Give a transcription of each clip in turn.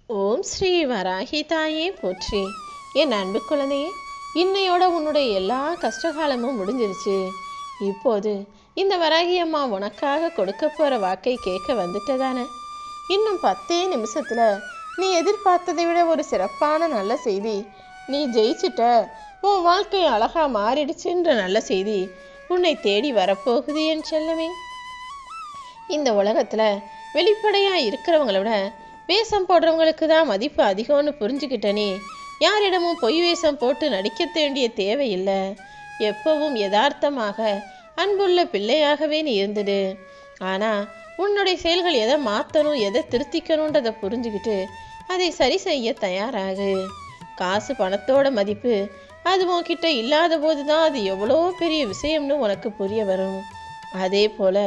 ஓம் ஸ்ரீ வராகி தாயே போற்றி. என் அன்பு குழந்தையே, இன்னையோட உன்னுடைய எல்லா கஷ்டகாலமும் முடிஞ்சிருச்சு. இப்போது இந்த வராகி அம்மா உனக்காக கொடுக்க போற வாக்கை கேட்க வந்துட்டதானே. இன்னும் 10 நிமிஷத்துல நீ எதிர்பார்த்ததை விட ஒரு சிறப்பான நல்ல செய்தி, நீ ஜெயிச்சிட்ட, உன் வாழ்க்கை அழகா மாறிடுச்சுன்ற நல்ல செய்தி உன்னை தேடி வரப்போகுது என் செல்லமே. இந்த உலகத்துல வெளிப்படையா இருக்கிறவங்களோட வேஷம் போடுறவங்களுக்கு தான் மதிப்பு அதிகம்னு புரிஞ்சுக்கிட்டனே. யாரிடமும் பொய் வேஷம் போட்டு நடிக்க வேண்டிய தேவையில்லை. எப்பவும் யதார்த்தமாக அன்புள்ள பிள்ளையாகவே நீ இருந்துடு. ஆனால் உன்னுடைய செயல்கள் எதை மாற்றணும், எதை திருத்திக்கணுன்றதை புரிஞ்சுக்கிட்டு அதை சரி செய்ய தயாராகு. காசு பணத்தோட மதிப்பு அது உன்கிட்ட இல்லாத போது தான் அது எவ்வளோ பெரிய விஷயம்னு உனக்கு புரிய வரும். அதே போல்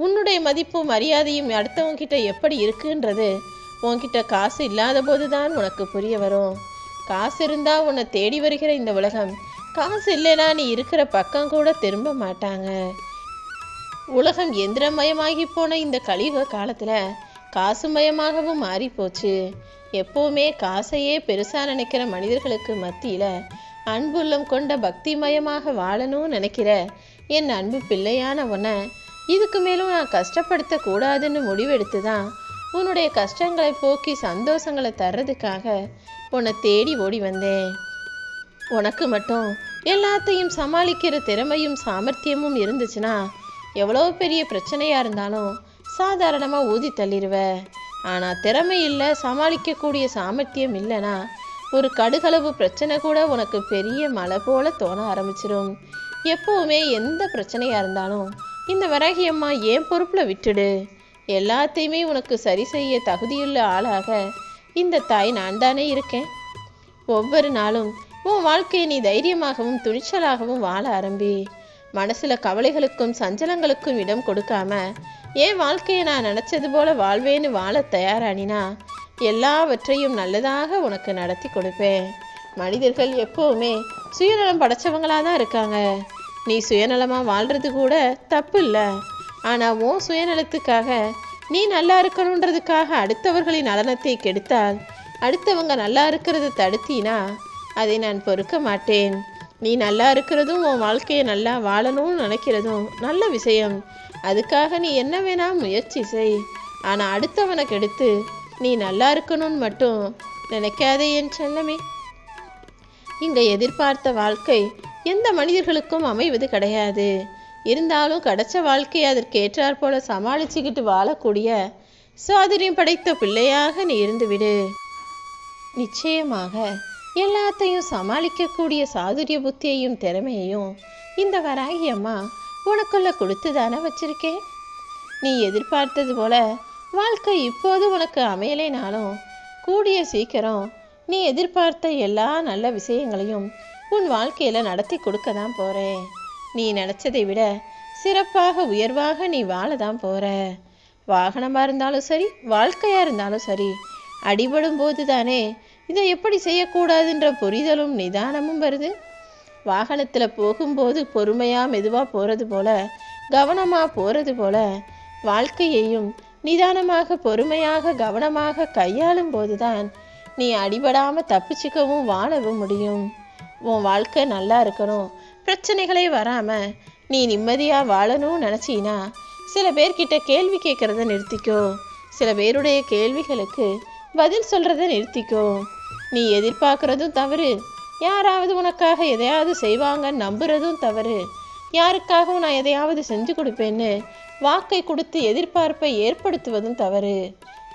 உன்னுடைய மதிப்பும் மரியாதையும் அடுத்தவங்கிட்ட எப்படி இருக்குன்றது உன்கிட்ட காசு இல்லாத போது தான் உனக்கு புரிய வரும். காசு இருந்தால் உன்னை தேடி வருகிற இந்த உலகம், காசு இல்லைனா நீ இருக்கிற பக்கம் கூட திரும்ப மாட்டாங்க. உலகம் எந்திரமயமாகி போன இந்த கலியுக காலத்தில் காசுமயமாகவும் மாறி போச்சு. எப்போவுமே காசையே பெருசாக நினைக்கிற மனிதர்களுக்கு மத்தியில் அன்புள்ளம் கொண்ட பக்திமயமாக வாழணும்னு நினைக்கிற என் அன்பு பிள்ளையான உன்னை இதுக்கு மேலும் நான் கஷ்டப்படுத்த கூடாதுன்னு முடிவெடுத்து தான் உன்னுடைய கஷ்டங்களை போக்கி சந்தோஷங்களை தர்றதுக்காக உன்னை தேடி ஓடி வந்தேன். உனக்கு மட்டும் எல்லாத்தையும் சமாளிக்கிற திறமையும் சாமர்த்தியமும் இருந்துச்சுன்னா எவ்வளோ பெரிய பிரச்சனையாக இருந்தாலும் சாதாரணமாக ஊதி தள்ளிடுவ. ஆனால் திறமை இல்லை, சமாளிக்கக்கூடிய சாமர்த்தியம் இல்லைன்னா ஒரு கடுகளவு பிரச்சனை கூட உனக்கு பெரிய மலை போல தோண ஆரம்பிச்சிடும். எப்போவுமே எந்த பிரச்சனையாக இருந்தாலும் இந்த வராகி அம்மா ஏன் பொறுப்பில் விட்டுடு. எல்லாத்தையுமே உனக்கு சரி செய்ய தகுதியுள்ள ஆளாக இந்த தாய் நான் தானே இருக்கேன். ஒவ்வொரு நாளும் உன் வாழ்க்கையை நீ தைரியமாகவும் துணிச்சலாகவும் வாழ ஆரம்பி. மனசில் கவலைகளுக்கும் சஞ்சலங்களுக்கும் இடம் கொடுக்காம என் வாழ்க்கையை நான் நினச்சது போல வாழ்வேன்னு வாழ தயாரானினா எல்லாவற்றையும் நல்லதாக உனக்கு நடத்தி கொடுப்பேன். மனிதர்கள் எப்போவுமே சுயநலம் படைச்சவங்களாக தான் இருக்காங்க. நீ சுயநலமாக வாழ்கிறது கூட தப்பு இல்லை. ஆனால் உன் சுயநலத்துக்காக நீ நல்லா இருக்கணுன்றதுக்காக அடுத்தவர்களின் நலனத்தை கெடுத்தால், அடுத்தவங்க நல்லா இருக்கிறத தடுத்தினா அதை நான் பொறுக்க மாட்டேன். நீ நல்லா இருக்கிறதும் உன் வாழ்க்கையை நல்லா வாழணும்னு நினைக்கிறதும் நல்ல விஷயம். அதுக்காக நீ என்ன வேணா முயற்சி செய். ஆனால் அடுத்தவனை கெடுத்து நீ நல்லா இருக்கணும்னு மட்டும் நினைக்காதே என் செல்லமே. இங்கே எதிர்பார்த்த வாழ்க்கை எந்த மனிதர்களுக்கும் அமைவது கிடையாது. இருந்தாலும் கிடைச்ச வாழ்க்கையை அதற்கு ஏற்றாற் போல சமாளிச்சுக்கிட்டு வாழக்கூடிய சாதுரியம் படைத்த பிள்ளையாக நீ இருந்துவிடு. நிச்சயமாக எல்லாத்தையும் சமாளிக்கக்கூடிய சாதுரிய புத்தியையும் திறமையையும் இந்த வராகி அம்மா உனக்குள்ள கொடுத்து தானே வச்சிருக்கேன். நீ எதிர்பார்த்தது போல வாழ்க்கை இப்போது உனக்கு அமையலைனாலும் கூடிய சீக்கிரம் நீ எதிர்பார்த்த எல்லா நல்ல விஷயங்களையும் உன் வாழ்க்கையில் நடத்தி கொடுக்க தான் போகிறேன். நீ நினச்சதை விட சிறப்பாக உயர்வாக நீ வாழ தான் போகிற. வாகனமாக இருந்தாலும் சரி, வாழ்க்கையாக இருந்தாலும் சரி, அடிபடும் போது தானே இதை எப்படி செய்யக்கூடாதுன்ற புரிதலும் நிதானமும் வருது. வாகனத்தில் போகும்போது பொறுமையாக மெதுவாக போகிறது போல, கவனமாக போகிறது போல, வாழ்க்கையையும் நிதானமாக பொறுமையாக கவனமாக கையாளும் போதுதான் நீ அடிபடாமல் தப்பிச்சுக்கவும் வாழவும் முடியும். உன் வாழ்க்கை நல்லா இருக்கணும், பிரச்சனைகளே வராமல் நீ நிம்மதியாக வாழணும்னு நினச்சின்னா சில பேர்கிட்ட கேள்வி கேட்குறத நிறுத்திக்கோ. சில பேருடைய கேள்விகளுக்கு பதில் சொல்கிறத நிறுத்திக்கோ. நீ எதிர்பார்க்குறதும் தவறு. யாராவது உனக்காக எதையாவது செய்வாங்கன்னு நம்புறதும் தவறு. யாருக்காகவும் நான் எதையாவது செஞ்சு கொடுப்பேன்னு வாக்கை கொடுத்து எதிர்பார்ப்பை ஏற்படுத்துவதும் தவறு.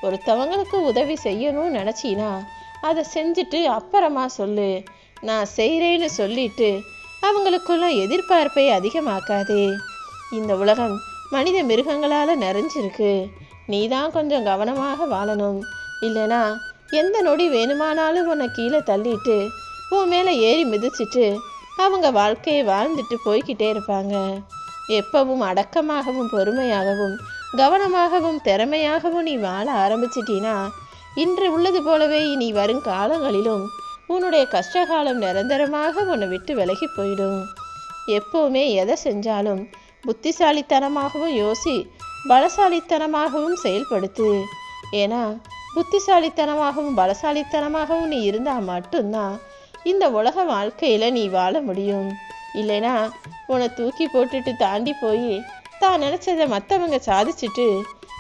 ஒருத்தவங்களுக்கு உதவி செய்யணும்னு நினச்சின்னா அதை செஞ்சுட்டு அப்புறமா சொல்லு. நான் செய்கிறேன்னு சொல்லிட்டு அவங்களுக்குள்ள எதிர்பார்ப்பை அதிகமாக்காதே. இந்த உலகம் மனித மிருகங்களால் நிறைஞ்சிருக்கு. நீ தான் கொஞ்சம் கவனமாக வாழணும். இல்லைனா எந்த நொடி வேணுமானாலும் உன்னை கீழே தள்ளிட்டு உன் மேலே ஏறி மிதிச்சிட்டு அவங்க வாழ்க்கையை வாழ்ந்துட்டு போய்கிட்டே இருப்பாங்க. எப்பவும் அடக்கமாகவும் பொறுமையாகவும் கவனமாகவும் திறமையாகவும் நீ வாழ ஆரம்பிச்சிட்டினா இன்று உள்ளது போலவே இனி வரும் காலங்களிலும் உன்னுடைய கஷ்டகாலம் நிரந்தரமாக உன்னை விட்டு விலகி போயிடும். எப்போவுமே எதை செஞ்சாலும் புத்திசாலித்தனமாகவும் யோசி, பலசாலித்தனமாகவும் செயல்படுத்து. ஏன்னா புத்திசாலித்தனமாகவும் பலசாலித்தனமாகவும் நீ இருந்தால் மட்டும்தான் இந்த உலக வாழ்க்கையில் நீ வாழ முடியும். இல்லைனா உன்னை தூக்கி போட்டுட்டு தாண்டி போய் தான் நினச்சதை மற்றவங்க சாதிச்சுட்டு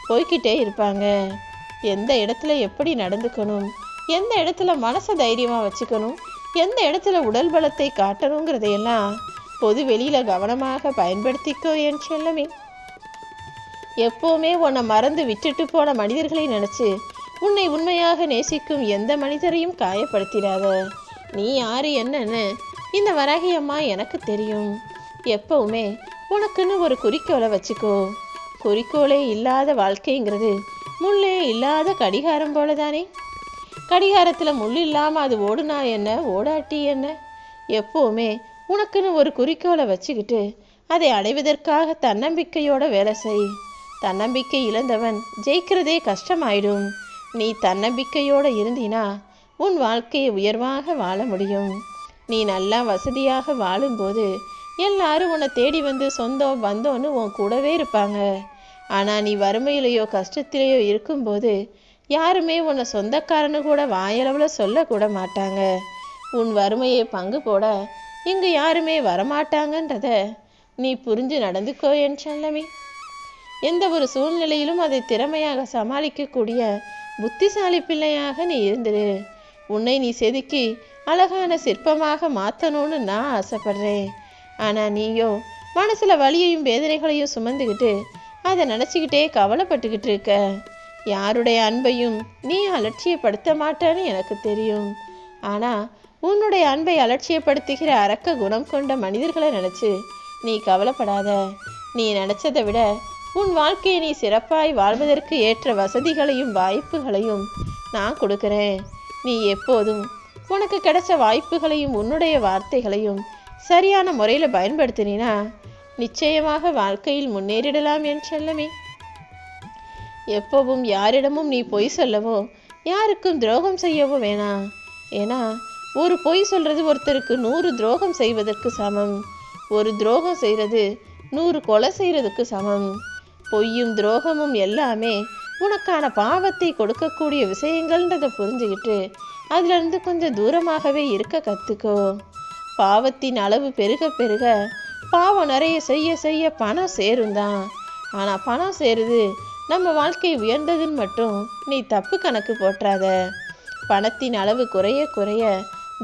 போய்கிட்டே இருப்பாங்க. எந்த இடத்துல எப்படி நடந்துக்கணும், எந்த இடத்துல மனசை தைரியமாக வச்சுக்கணும், எந்த இடத்துல உடல் பலத்தை காட்டணுங்கிறதையெல்லாம் பொது வெளியில் கவனமாக பயன்படுத்திக்கோ என் செல்லமே. எப்போவுமே உன்னை மறந்து விட்டுட்டு போன மனிதர்களை நினச்சி உன்னை உண்மையாக நேசிக்கும் எந்த மனிதரையும் காயப்படுத்திடாத. நீ யாரு என்னன்னு இந்த வராகி அம்மா எனக்கு தெரியும். எப்பவுமே உனக்குன்னு ஒரு குறிக்கோளை வச்சுக்கோ. குறிக்கோளே இல்லாத வாழ்க்கைங்கிறது முள்ளே இல்லாத கடிகாரம் போல தானே. கடிகாரத்தில் முள் இல்லாமல் அது ஓடுனா என்ன, ஓடாட்டி என்ன? எப்போவுமே உனக்குன்னு ஒரு குறிக்கோளை வச்சுக்கிட்டு அதை அடைவதற்காக தன்னம்பிக்கையோட வேலை செய். தன்னம்பிக்கை இழந்தவன் ஜெயிக்கிறதே கஷ்டமாயிடும். நீ தன்னம்பிக்கையோடு இருந்தினா உன் வாழ்க்கையை உயர்வாக வாழ முடியும். நீ நல்லா வசதியாக வாழும்போது எல்லாரும் உன்னை தேடி வந்து சொந்தம் பந்தோன்னு உன் கூடவே இருப்பாங்க. ஆனால் நீ வறுமையிலையோ கஷ்டத்திலேயோ இருக்கும்போது யாருமே உன்னை சொந்தக்காரனு கூட வாயளவில் சொல்லக்கூட மாட்டாங்க. உன் வறுமையை பங்கு போட இங்கு யாருமே வரமாட்டாங்கன்றத நீ புரிஞ்சு நடந்துக்கோ என் செல்லமே. எந்த ஒரு சூழ்நிலையிலும் அதை திறமையாக சமாளிக்கக்கூடிய புத்திசாலி பிள்ளையாக நீ இருந்துரு. உன்னை நீ செதுக்கி அழகான சிற்பமாக மாற்றணும்னு நான் ஆசைப்படுறேன். ஆனால் நீயோ மனசில் வலியையும் வேதனைகளையும் சுமந்துக்கிட்டு அதை நினச்சிக்கிட்டே கவலைப்பட்டுக்கிட்டு இருக்க. யாருடைய அன்பையும் நீ அலட்சியப்படுத்த மாட்டேன்னு எனக்கு தெரியும். ஆனால் உன்னுடைய அன்பை அலட்சியப்படுத்துகிற அரக்க குணம் கொண்ட மனிதர்களை நினச்சி நீ கவலைப்படாத. நீ நினச்சதை விட உன் வாழ்க்கையை நீ சிறப்பாய் வாழ்வதற்கு ஏற்ற வசதிகளையும் வாய்ப்புகளையும் நான் கொடுக்குறேன். நீ எப்போதும் உனக்கு கிடைச்ச வாய்ப்புகளையும் உன்னுடைய வார்த்தைகளையும் சரியான முறையில் பயன்படுத்தினா நிச்சயமாக வாழ்க்கையில் முன்னேறிடலாம் என் செல்லமே. எப்பவும் யாரிடமும் நீ பொய் சொல்லவோ யாருக்கும் துரோகம் செய்யவோ வேணாம். ஏன்னா ஒரு பொய் சொல்றது ஒருத்தருக்கு 100 துரோகம் செய்வதற்கு சமம். ஒரு துரோகம் செய்கிறது 100 கொலை செய்கிறதுக்கு சமம். பொய்யும் துரோகமும் எல்லாமே உனக்கான பாவத்தை கொடுக்கக்கூடிய விஷயங்கள்ன்றதை புரிஞ்சுக்கிட்டு அதிலிருந்து கொஞ்சம் தூரமாகவே இருக்க கற்றுக்கோ. பாவத்தின் அளவு பெருக பெருக பாவம் நிறைய செய்ய செய்ய பணம் சேரும்தான். ஆனால் பணம் சேருது நம்ம வாழ்க்கை உயர்ந்ததுன்னு மட்டும் நீ தப்பு கணக்கு போட்டுறாத. பணத்தின் அளவு குறைய குறைய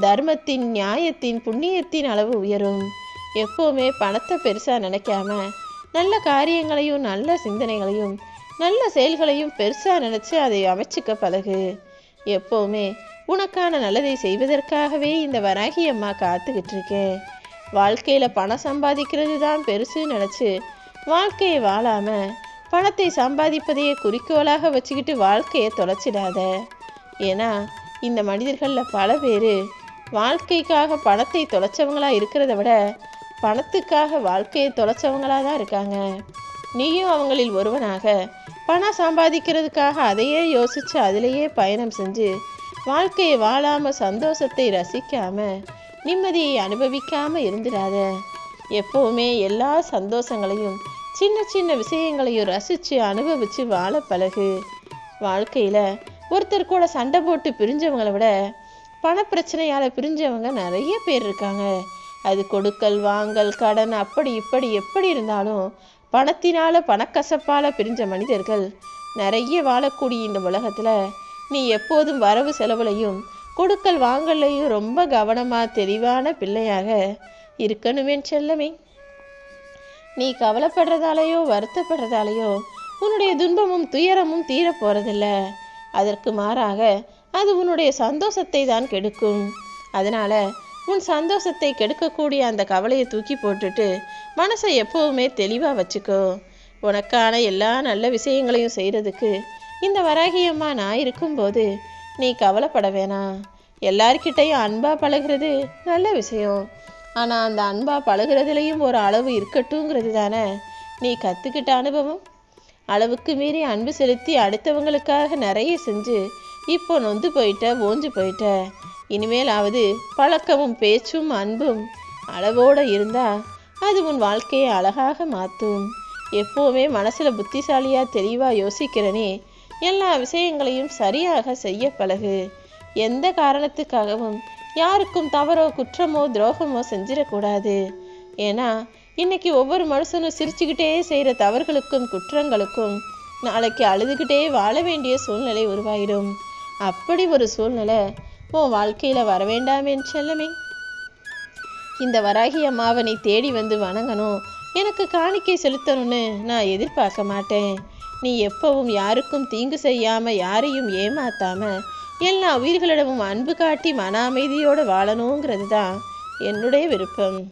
தர்மத்தின், நியாயத்தின், புண்ணியத்தின் அளவு உயரும். எப்போவுமே பணத்தை பெருசாக நினைக்காம நல்ல காரியங்களையும் நல்ல சிந்தனைகளையும் நல்ல செயல்களையும் பெருசாக நினச்சி அதை அமைச்சிக்க பழகு. எப்போவுமே உனக்கான நல்லதை செய்வதற்காகவே இந்த வராகி அம்மா காத்துக்கிட்டு இருக்கேன். வாழ்க்கையில் பணம் சம்பாதிக்கிறது தான் பெருசுன்னு நினச்சி வாழ்க்கையை வாழாமல் பணத்தை சம்பாதிப்பதையே குறிக்கோளாக வச்சுக்கிட்டு வாழ்க்கையை தொலைச்சிடாத. ஏன்னா இந்த மனிதர்களில் பல பேர் வாழ்க்கைக்காக பணத்தை தொலைச்சவங்களா இருக்கிறத விட பணத்துக்காக வாழ்க்கையை தொலைச்சவங்களாக தான் இருக்காங்க. நீயும் அவங்களில் ஒருவனாக பணம் சம்பாதிக்கிறதுக்காக அதையே யோசித்து அதிலேயே பயணம் செஞ்சு வாழ்க்கையை வாழாமல் சந்தோஷத்தை ரசிக்காமல் நிம்மதியை அனுபவிக்காமல் இருந்துடாத. எப்போவுமே எல்லா சந்தோஷங்களையும் சின்ன சின்ன விஷயங்களையும் ரசித்து அனுபவித்து வாழ பழகு. வாழ்க்கையில் ஒருத்தர் கூட சண்டை போட்டு பிரிஞ்சவங்களை விட பணப்பிரச்சனையால் பிரிஞ்சவங்க நிறைய பேர் இருக்காங்க. அது கொடுக்கல் வாங்கல் கடன் அப்படி இப்படி எப்படி இருந்தாலும் பணத்தினால பணக்கசப்பால் பிரிஞ்ச மனிதர்கள் நிறைய வாழக்கூடிய இந்த உலகத்தில் நீ எப்போதும் வரவு செலவுலையும் கொடுக்கல் வாங்கலையும் ரொம்ப கவனமாக தெளிவான பிள்ளையாக இருக்கணுமே செல்லமே. நீ கவலைப்படுறதாலேயோ வருத்தப்படுறதாலேயோ உன்னுடைய துன்பமும் துயரமும் தீர போகிறதில்ல. அதற்கு மாறாக அது உன்னுடைய சந்தோஷத்தை தான் கெடுக்கும். அதனால் உன் சந்தோஷத்தை கெடுக்கக்கூடிய அந்த கவலையை தூக்கி போட்டுட்டு மனசை எப்போவுமே தெளிவாக வச்சுக்கோ. உனக்கான எல்லா நல்ல விஷயங்களையும் செய்கிறதுக்கு இந்த வராகி அம்மா நான் இருக்கும்போது நீ கவலைப்பட வேணாம். எல்லார்கிட்டையும் அன்பாக பழகிறது நல்ல விஷயம். ஆனால் அந்த அன்பாக பழகிறதுலையும் ஒரு அளவு இருக்கட்டுங்கிறது தானே நீ கற்றுக்கிட்ட அனுபவம். அளவுக்கு மீறி அன்பு செலுத்தி அடுத்தவங்களுக்காக நிறைய செஞ்சு இப்போ நொந்து போயிட்ட, ஓஞ்சு போயிட்ட. இனிமேலாவது பழக்கமும் பேச்சும் அன்பும் அளவோடு இருந்தால் அது உன் வாழ்க்கையை அழகாக மாற்றும். எப்போவுமே மனசில் புத்திசாலியாக தெளிவாக யோசிக்கிறனே எல்லா விஷயங்களையும் சரியாக செய்ய பழகு. எந்த காரணத்துக்காகவும் யாருக்கும் தவறோ குற்றமோ துரோகமோ செஞ்சிடக்கூடாது. ஏன்னா இன்னைக்கு ஒவ்வொரு மனுஷனும் சிரிச்சுக்கிட்டே செய்கிற தவறுகளுக்கும் குற்றங்களுக்கும் நாளைக்கு அழுதுகிட்டே வாழ வேண்டிய சூழ்நிலை உருவாயிடும். அப்படி ஒரு சூழ்நிலை உன் வாழ்க்கையில் வர வேண்டாம் என் செல்லமே. இந்த வராகி அம்மாவை நீ தேடி வந்து வணங்கணும், எனக்கு காணிக்கை செலுத்தணும்னு நான் எதிர்பார்க்க மாட்டேன். நீ எப்பவும் யாருக்கும் தீங்கு செய்யாமல் யாரையும் ஏமாத்தாமல் எல்லா உயிர்களிடமும் அன்பு காட்டி மன அமைதியோடு வாழணுங்கிறது தான் என்னுடைய விருப்பம்.